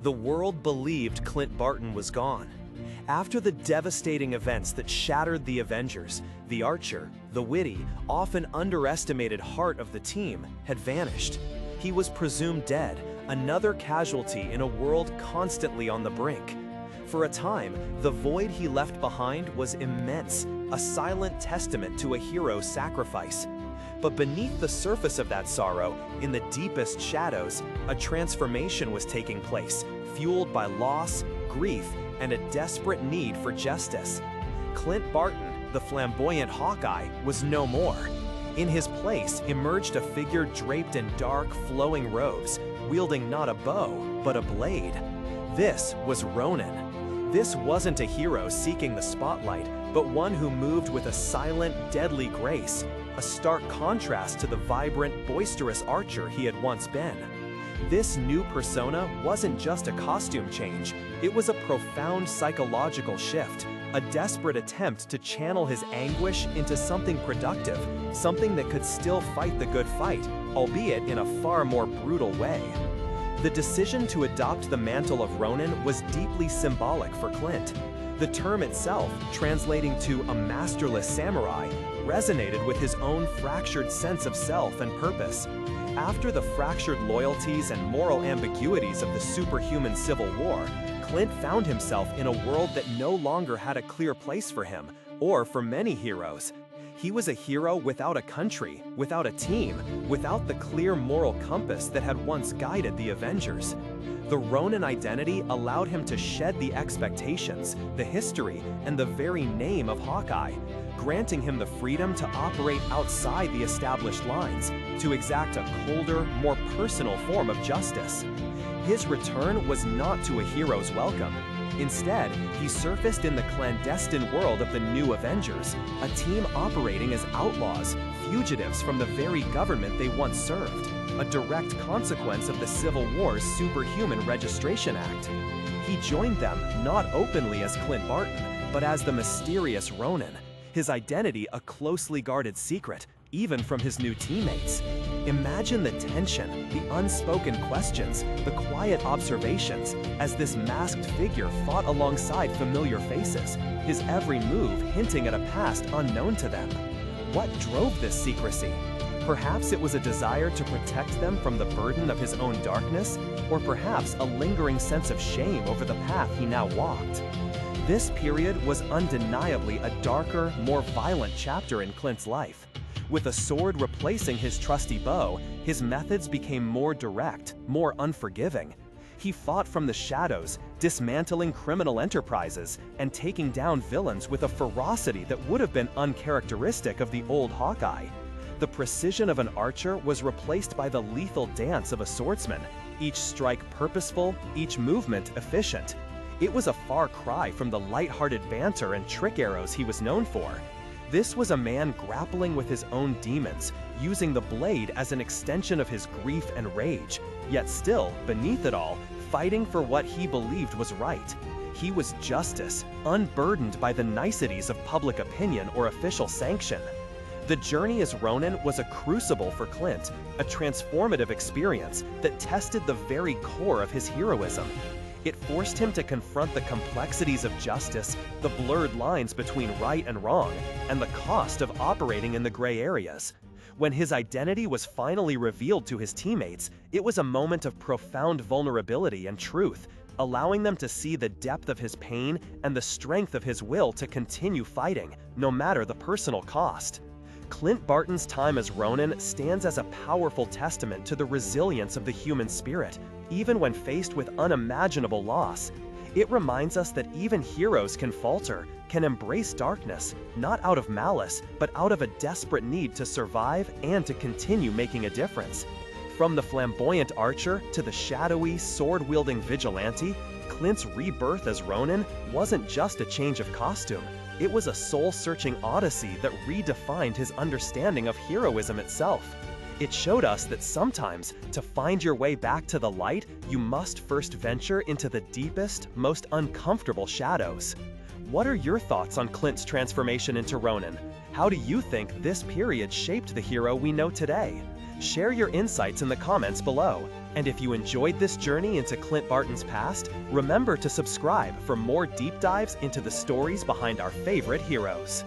The world believed Clint Barton was gone. After the devastating events that shattered the Avengers, the archer, the witty, often underestimated heart of the team, had vanished. He was presumed dead, another casualty in a world constantly on the brink. For a time, the void he left behind was immense, a silent testament to a hero's sacrifice. But beneath the surface of that sorrow, in the deepest shadows, a transformation was taking place, fueled by loss, grief, and a desperate need for justice. Clint Barton, the flamboyant Hawkeye, was no more. In his place emerged a figure draped in dark, flowing robes, wielding not a bow, but a blade. This was Ronin. This wasn't a hero seeking the spotlight, but one who moved with a silent, deadly grace, a stark contrast to the vibrant, boisterous archer he had once been. This new persona wasn't just a costume change, it was a profound psychological shift, a desperate attempt to channel his anguish into something productive, something that could still fight the good fight, albeit in a far more brutal way. The decision to adopt the mantle of Ronin was deeply symbolic for Clint. The term itself, translating to a masterless samurai, resonated with his own fractured sense of self and purpose. After the fractured loyalties and moral ambiguities of the superhuman Civil War, Clint found himself in a world that no longer had a clear place for him, or for many heroes. He was a hero without a country, without a team, without the clear moral compass that had once guided the Avengers. The Ronin identity allowed him to shed the expectations, the history, and the very name of Hawkeye, granting him the freedom to operate outside the established lines, to exact a colder, more personal form of justice. His return was not to a hero's welcome. Instead, he surfaced in the clandestine world of the new Avengers, a team operating as outlaws, fugitives from the very government they once served, a direct consequence of the Civil War's Superhuman Registration Act. He joined them not openly as Clint Barton, but as the mysterious Ronin, his identity a closely guarded secret, even from his new teammates. Imagine the tension, the unspoken questions, the quiet observations as this masked figure fought alongside familiar faces, his every move hinting at a past unknown to them. What drove this secrecy? Perhaps it was a desire to protect them from the burden of his own darkness, or perhaps a lingering sense of shame over the path he now walked. This period was undeniably a darker, more violent chapter in Clint's life. With a sword replacing his trusty bow, his methods became more direct, more unforgiving. He fought from the shadows, dismantling criminal enterprises and taking down villains with a ferocity that would have been uncharacteristic of the old Hawkeye. The precision of an archer was replaced by the lethal dance of a swordsman, each strike purposeful, each movement efficient. It was a far cry from the light-hearted banter and trick arrows he was known for. This was a man grappling with his own demons, using the blade as an extension of his grief and rage, yet still, beneath it all, fighting for what he believed was right. He was justice, unburdened by the niceties of public opinion or official sanction. The journey as Ronin was a crucible for Clint, a transformative experience that tested the very core of his heroism. It forced him to confront the complexities of justice, the blurred lines between right and wrong, and the cost of operating in the gray areas. When his identity was finally revealed to his teammates, it was a moment of profound vulnerability and truth, allowing them to see the depth of his pain and the strength of his will to continue fighting, no matter the personal cost. Clint Barton's time as Ronin stands as a powerful testament to the resilience of the human spirit, even when faced with unimaginable loss. It reminds us that even heroes can falter, can embrace darkness, not out of malice, but out of a desperate need to survive and to continue making a difference. From the flamboyant archer to the shadowy, sword-wielding vigilante, Clint's rebirth as Ronin wasn't just a change of costume. It was a soul-searching odyssey that redefined his understanding of heroism itself. It showed us that sometimes, to find your way back to the light, you must first venture into the deepest, most uncomfortable shadows. What are your thoughts on Clint's transformation into Ronin? How do you think this period shaped the hero we know today? Share your insights in the comments below. And if you enjoyed this journey into Clint Barton's past, remember to subscribe for more deep dives into the stories behind our favorite heroes.